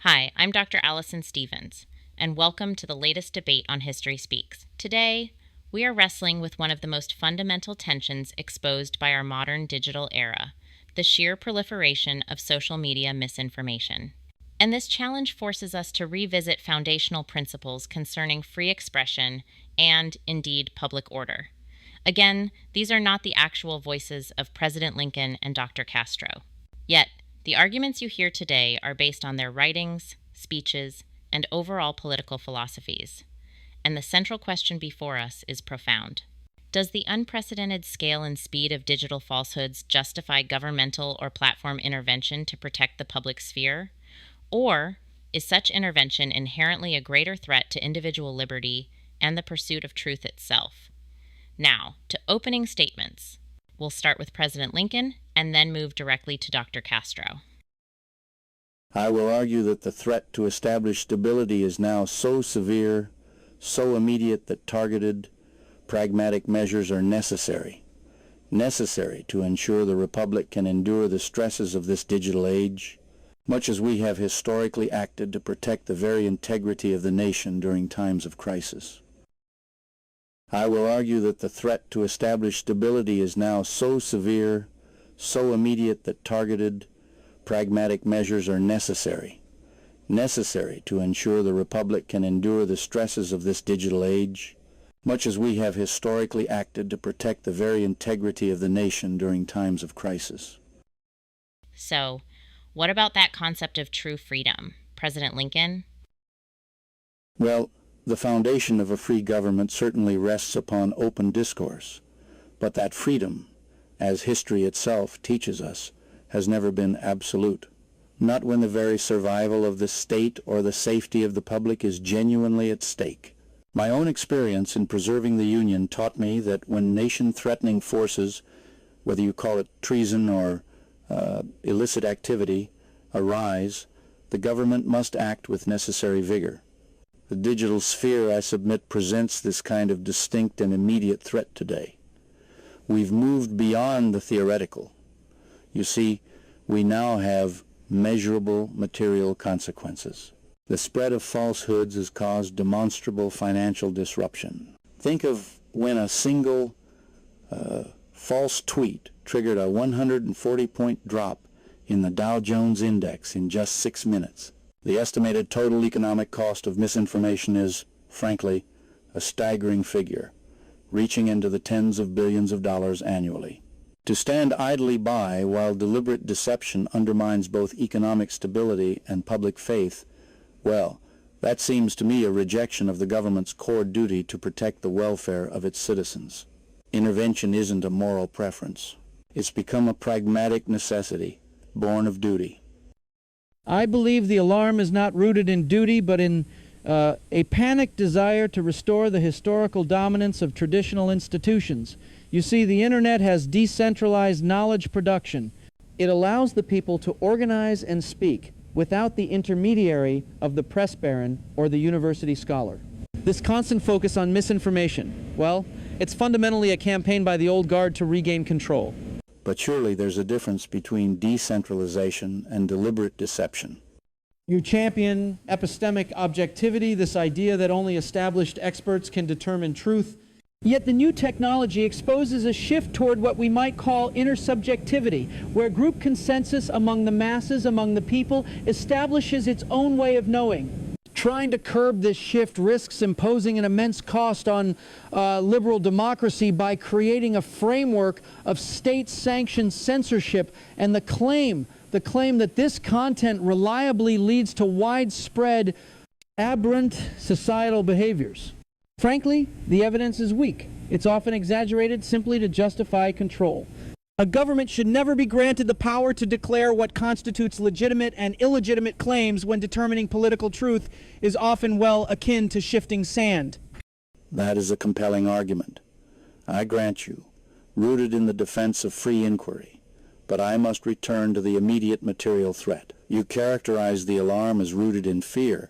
Hi, I'm Dr. Allison Stevens, and welcome to the latest debate on History Speaks. Today, we are wrestling with one of the most fundamental tensions exposed by our modern digital era, the sheer proliferation of social media misinformation. And this challenge forces us to revisit foundational principles concerning free expression and, indeed, public order. Again, these are not the actual voices of President Lincoln and Dr. Castro. Yet, the arguments you hear today are based on their writings, speeches, and overall political philosophies. And the central question before us is profound. Does the unprecedented scale and speed of digital falsehoods justify governmental or platform intervention to protect the public sphere? Or is such intervention inherently a greater threat to individual liberty and the pursuit of truth itself? Now, to opening statements. We'll start with President Lincoln and then move directly to Dr. Castro. I will argue that the threat to established stability is now so severe, so immediate that targeted, pragmatic measures are necessary to ensure the Republic can endure the stresses of this digital age, much as we have historically acted to protect the very integrity of the nation during times of crisis. I will argue that the threat to established stability is now so severe, so immediate that targeted, pragmatic measures are necessary to ensure the Republic can endure the stresses of this digital age, much as we have historically acted to protect the very integrity of the nation during times of crisis. So, what about that concept of true freedom, President Lincoln? Well, the foundation of a free government certainly rests upon open discourse, but that freedom, as history itself teaches us, has never been absolute. Not when the very survival of the state or the safety of the public is genuinely at stake. My own experience in preserving the Union taught me that when nation-threatening forces, whether you call it treason or illicit activity, arise, the government must act with necessary vigor. The digital sphere, I submit, presents this kind of distinct and immediate threat today. We've moved beyond the theoretical. You see, we now have measurable material consequences. The spread of falsehoods has caused demonstrable financial disruption. Think of when a single false tweet triggered a 140-point drop in the Dow Jones Index in just 6 minutes. The estimated total economic cost of misinformation is, frankly, a staggering figure, reaching into the tens of billions of dollars annually. To stand idly by while deliberate deception undermines both economic stability and public faith, well, that seems to me a rejection of the government's core duty to protect the welfare of its citizens. Intervention isn't a moral preference. It's become a pragmatic necessity, born of duty. I believe the alarm is not rooted in duty, but in a panicked desire to restore the historical dominance of traditional institutions. You see, the internet has decentralized knowledge production. It allows the people to organize and speak without the intermediary of the press baron or the university scholar. This constant focus on misinformation, well, it's fundamentally a campaign by the old guard to regain control. But surely there's a difference between decentralization and deliberate deception. You champion epistemic objectivity, this idea that only established experts can determine truth. Yet the new technology exposes a shift toward what we might call intersubjectivity, where group consensus among the masses, among the people, establishes its own way of knowing. Trying to curb this shift risks imposing an immense cost on liberal democracy by creating a framework of state-sanctioned censorship and the claim that this content reliably leads to widespread aberrant societal behaviors. Frankly, the evidence is weak. It's often exaggerated simply to justify control. A government should never be granted the power to declare what constitutes legitimate and illegitimate claims when determining political truth is often well akin to shifting sand. That is a compelling argument, I grant you, rooted in the defense of free inquiry. But I must return to the immediate material threat. You characterize the alarm as rooted in fear,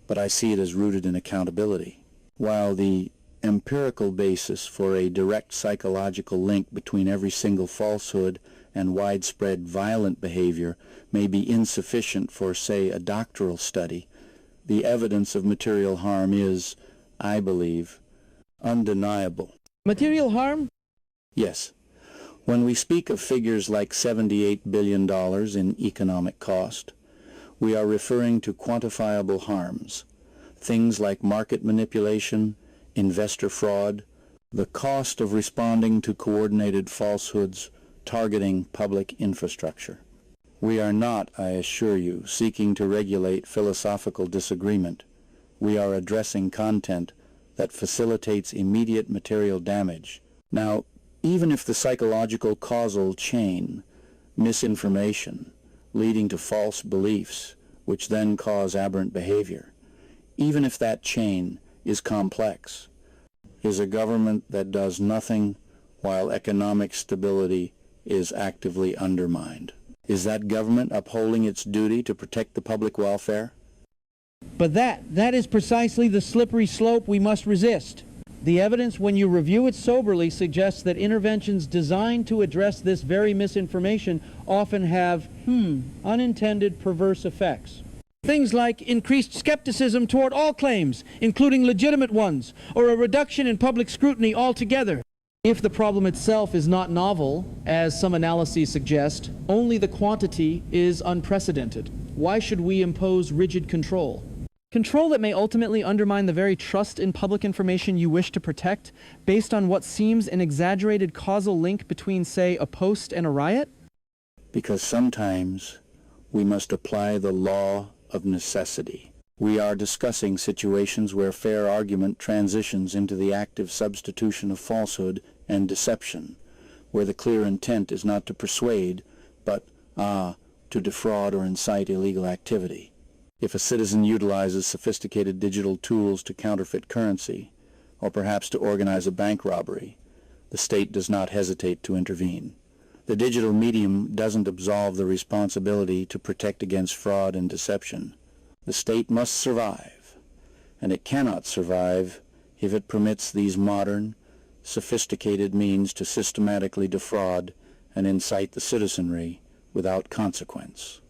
but I see it as rooted in accountability. While the empirical basis for a direct psychological link between every single falsehood and widespread violent behavior may be insufficient for, say, a doctoral study, the evidence of material harm is, I believe, undeniable. Material harm? Yes. When we speak of figures like $78 billion in economic cost, we are referring to quantifiable harms, things like market manipulation, investor fraud, the cost of responding to coordinated falsehoods targeting public infrastructure. We are not, I assure you, seeking to regulate philosophical disagreement. We are addressing content that facilitates immediate material damage. Now, even if the psychological causal chain, misinformation, leading to false beliefs, which then cause aberrant behavior, even if that chain is complex, is a government that does nothing while economic stability is actively undermined. Is that government upholding its duty to protect the public welfare? But that is precisely the slippery slope we must resist. The evidence, when you review it soberly, suggests that interventions designed to address this very misinformation often have, unintended perverse effects. Things like increased skepticism toward all claims, including legitimate ones, or a reduction in public scrutiny altogether. If the problem itself is not novel, as some analyses suggest, only the quantity is unprecedented. Why should we impose rigid control? Control that may ultimately undermine the very trust in public information you wish to protect, based on what seems an exaggerated causal link between, say, a post and a riot? Because sometimes we must apply the law of necessity. We are discussing situations where fair argument transitions into the active substitution of falsehood and deception, where the clear intent is not to persuade, but, to defraud or incite illegal activity. If a citizen utilizes sophisticated digital tools to counterfeit currency, or perhaps to organize a bank robbery, the state does not hesitate to intervene. The digital medium doesn't absolve the responsibility to protect against fraud and deception. The state must survive, and it cannot survive if it permits these modern, sophisticated means to systematically defraud and incite the citizenry without consequence.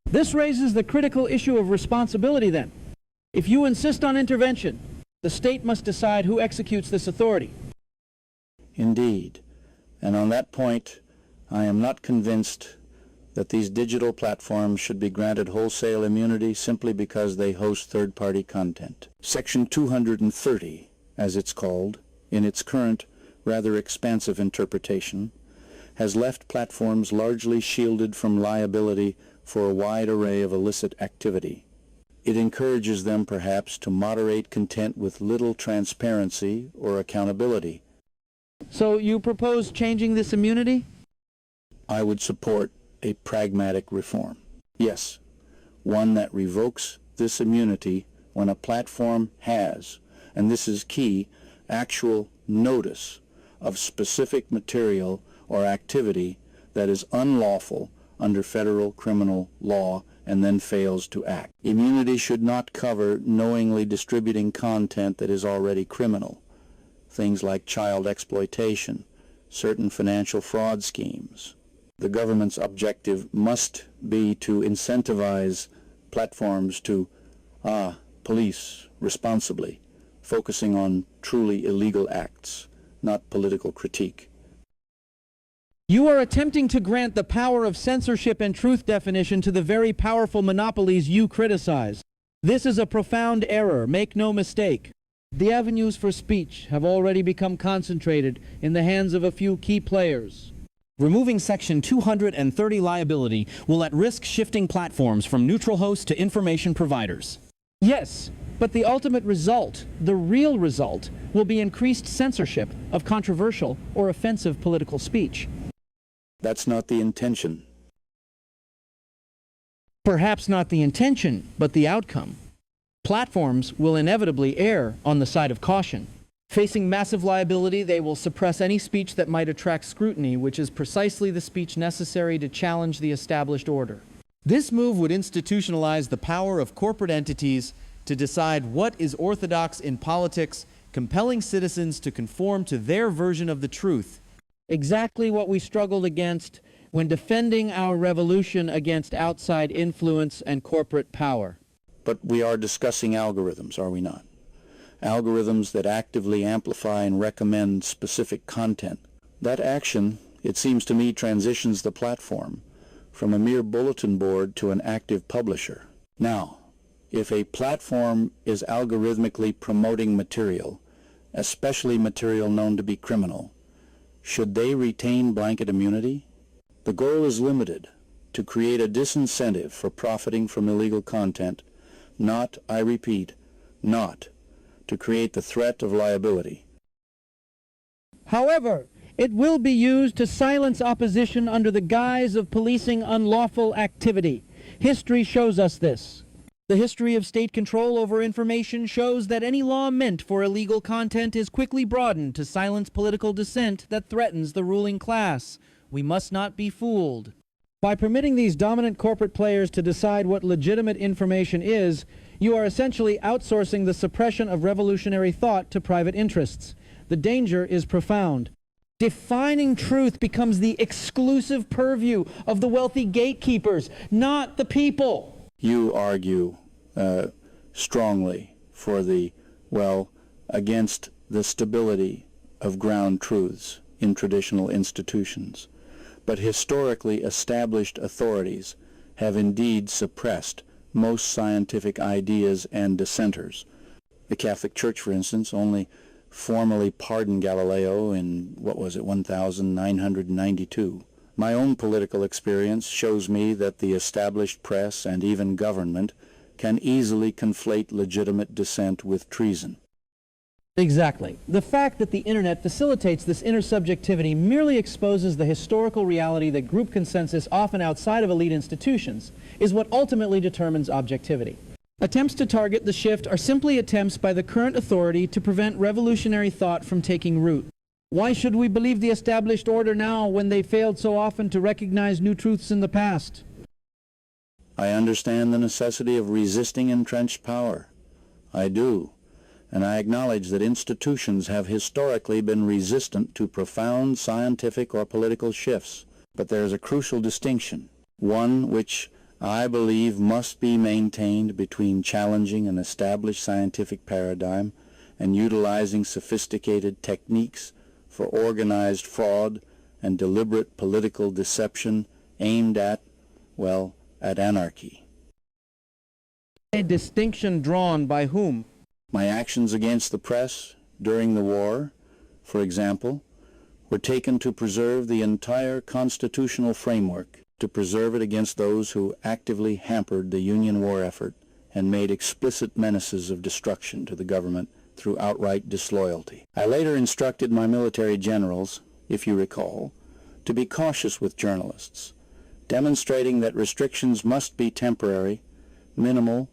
This raises the critical issue of responsibility then. If you insist on intervention, the state must decide who executes this authority. Indeed, and on that point, I am not convinced that these digital platforms should be granted wholesale immunity simply because they host third-party content. Section 230, as it's called, in its current, rather expansive interpretation, has left platforms largely shielded from liability for a wide array of illicit activity. It encourages them perhaps to moderate content with little transparency or accountability. So you propose changing this immunity? I would support a pragmatic reform. Yes, one that revokes this immunity when a platform has, and this is key, actual notice of specific material or activity that is unlawful under federal criminal law and then fails to act. Immunity should not cover knowingly distributing content that is already criminal, things like child exploitation, certain financial fraud schemes. The government's objective must be to incentivize platforms to police responsibly, focusing on truly illegal acts, not political critique. You are attempting to grant the power of censorship and truth definition to the very powerful monopolies you criticize. This is a profound error, make no mistake. The avenues for speech have already become concentrated in the hands of a few key players. Removing Section 230 liability will at risk shifting platforms from neutral hosts to information providers. Yes, but the ultimate result, the real result, will be increased censorship of controversial or offensive political speech. That's not the intention. Perhaps not the intention, but the outcome. Platforms will inevitably err on the side of caution. Facing massive liability, they will suppress any speech that might attract scrutiny, which is precisely the speech necessary to challenge the established order. This move would institutionalize the power of corporate entities to decide what is orthodox in politics, compelling citizens to conform to their version of the truth. Exactly what we struggled against when defending our revolution against outside influence and corporate power. But we are discussing algorithms, are we not? Algorithms that actively amplify and recommend specific content. That action, it seems to me, transitions the platform from a mere bulletin board to an active publisher. Now, if a platform is algorithmically promoting material, especially material known to be criminal, should they retain blanket immunity? The goal is limited, to create a disincentive for profiting from illegal content, not, I repeat, not to create the threat of liability. However, it will be used to silence opposition under the guise of policing unlawful activity. History shows us this. The history of state control over information shows that any law meant for illegal content is quickly broadened to silence political dissent that threatens the ruling class. We must not be fooled. By permitting these dominant corporate players to decide what legitimate information is, you are essentially outsourcing the suppression of revolutionary thought to private interests. The danger is profound. Defining truth becomes the exclusive purview of the wealthy gatekeepers, not the people. You argue strongly for against the stability of ground truths in traditional institutions. But historically established authorities have indeed suppressed most scientific ideas and dissenters. The Catholic Church, for instance, only formally pardoned Galileo in, 1992. My own political experience shows me that the established press and even government can easily conflate legitimate dissent with treason. Exactly. The fact that the internet facilitates this intersubjectivity merely exposes the historical reality that group consensus, often outside of elite institutions, is what ultimately determines objectivity. Attempts to target the shift are simply attempts by the current authority to prevent revolutionary thought from taking root. Why should we believe the established order now when they failed so often to recognize new truths in the past? I understand the necessity of resisting entrenched power. I do. And I acknowledge that institutions have historically been resistant to profound scientific or political shifts. But there is a crucial distinction, one which I believe must be maintained between challenging an established scientific paradigm and utilizing sophisticated techniques for organized fraud and deliberate political deception aimed at anarchy. A distinction drawn by whom? My actions against the press during the war, for example, were taken to preserve the entire constitutional framework, to preserve it against those who actively hampered the Union war effort and made explicit menaces of destruction to the government through outright disloyalty. I later instructed my military generals, if you recall, to be cautious with journalists, demonstrating that restrictions must be temporary, minimal,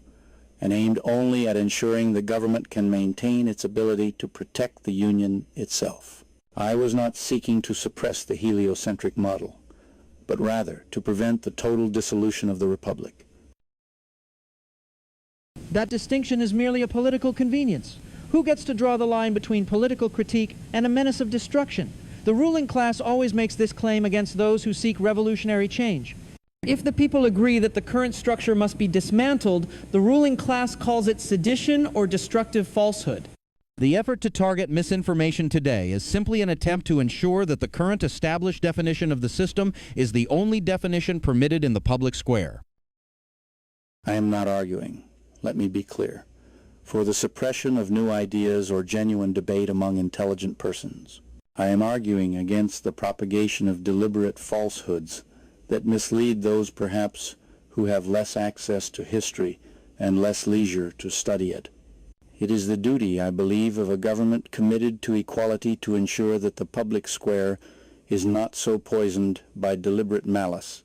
and aimed only at ensuring the government can maintain its ability to protect the Union itself. I was not seeking to suppress the heliocentric model, but rather to prevent the total dissolution of the Republic. That distinction is merely a political convenience. Who gets to draw the line between political critique and a menace of destruction? The ruling class always makes this claim against those who seek revolutionary change. If the people agree that the current structure must be dismantled, the ruling class calls it sedition or destructive falsehood. The effort to target misinformation today is simply an attempt to ensure that the current established definition of the system is the only definition permitted in the public square. I am not arguing, let me be clear, for the suppression of new ideas or genuine debate among intelligent persons. I am arguing against the propagation of deliberate falsehoods that mislead those perhaps who have less access to history and less leisure to study it. It is the duty, I believe, of a government committed to equality to ensure that the public square is not so poisoned by deliberate malice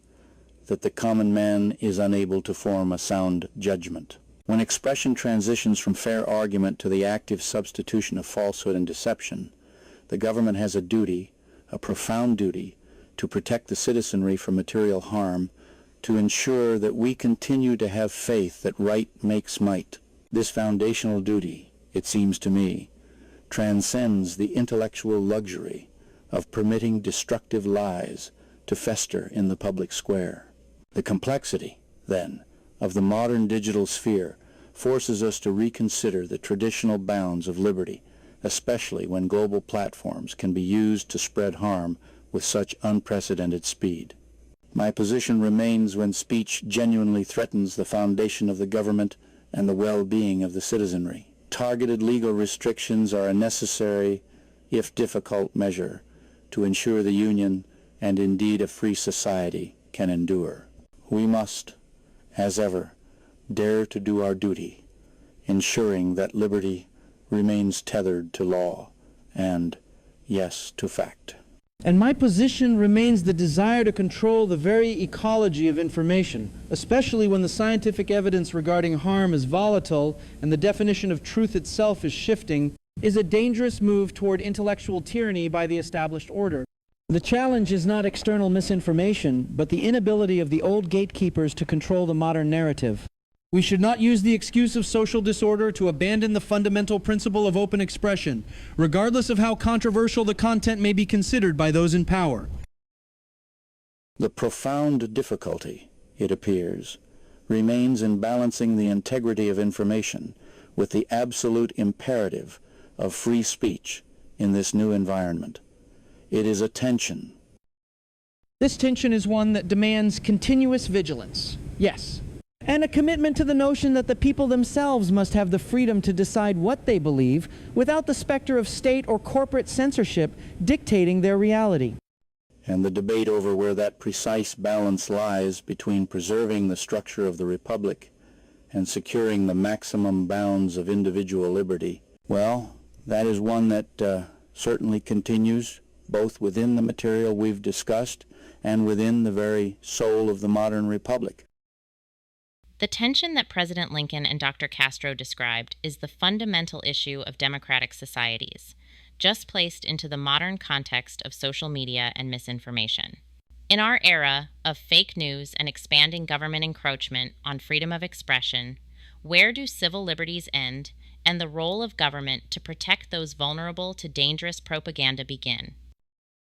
that the common man is unable to form a sound judgment. When expression transitions from fair argument to the active substitution of falsehood and deception, the government has a duty, a profound duty, to protect the citizenry from material harm, to ensure that we continue to have faith that right makes might. This foundational duty, it seems to me, transcends the intellectual luxury of permitting destructive lies to fester in the public square. The complexity, then, of the modern digital sphere forces us to reconsider the traditional bounds of liberty, especially when global platforms can be used to spread harm with such unprecedented speed. My position remains when speech genuinely threatens the foundation of the government and the well-being of the citizenry. Targeted legal restrictions are a necessary, if difficult, measure to ensure the Union, and indeed a free society, can endure. We must, as ever, dare to do our duty, ensuring that liberty remains tethered to law and, yes, to fact. And my position remains the desire to control the very ecology of information, especially when the scientific evidence regarding harm is volatile and the definition of truth itself is shifting, is a dangerous move toward intellectual tyranny by the established order. The challenge is not external misinformation, but the inability of the old gatekeepers to control the modern narrative. We should not use the excuse of social disorder to abandon the fundamental principle of open expression, regardless of how controversial the content may be considered by those in power. The profound difficulty, it appears, remains in balancing the integrity of information with the absolute imperative of free speech in this new environment. It is a tension. This tension is one that demands continuous vigilance, yes, and a commitment to the notion that the people themselves must have the freedom to decide what they believe without the specter of state or corporate censorship dictating their reality. And the debate over where that precise balance lies between preserving the structure of the Republic and securing the maximum bounds of individual liberty, well, that is one that certainly continues both within the material we've discussed and within the very soul of the modern republic. The tension that President Lincoln and Dr. Castro described is the fundamental issue of democratic societies, just placed into the modern context of social media and misinformation. In our era of fake news and expanding government encroachment on freedom of expression, where do civil liberties end and the role of government to protect those vulnerable to dangerous propaganda begin?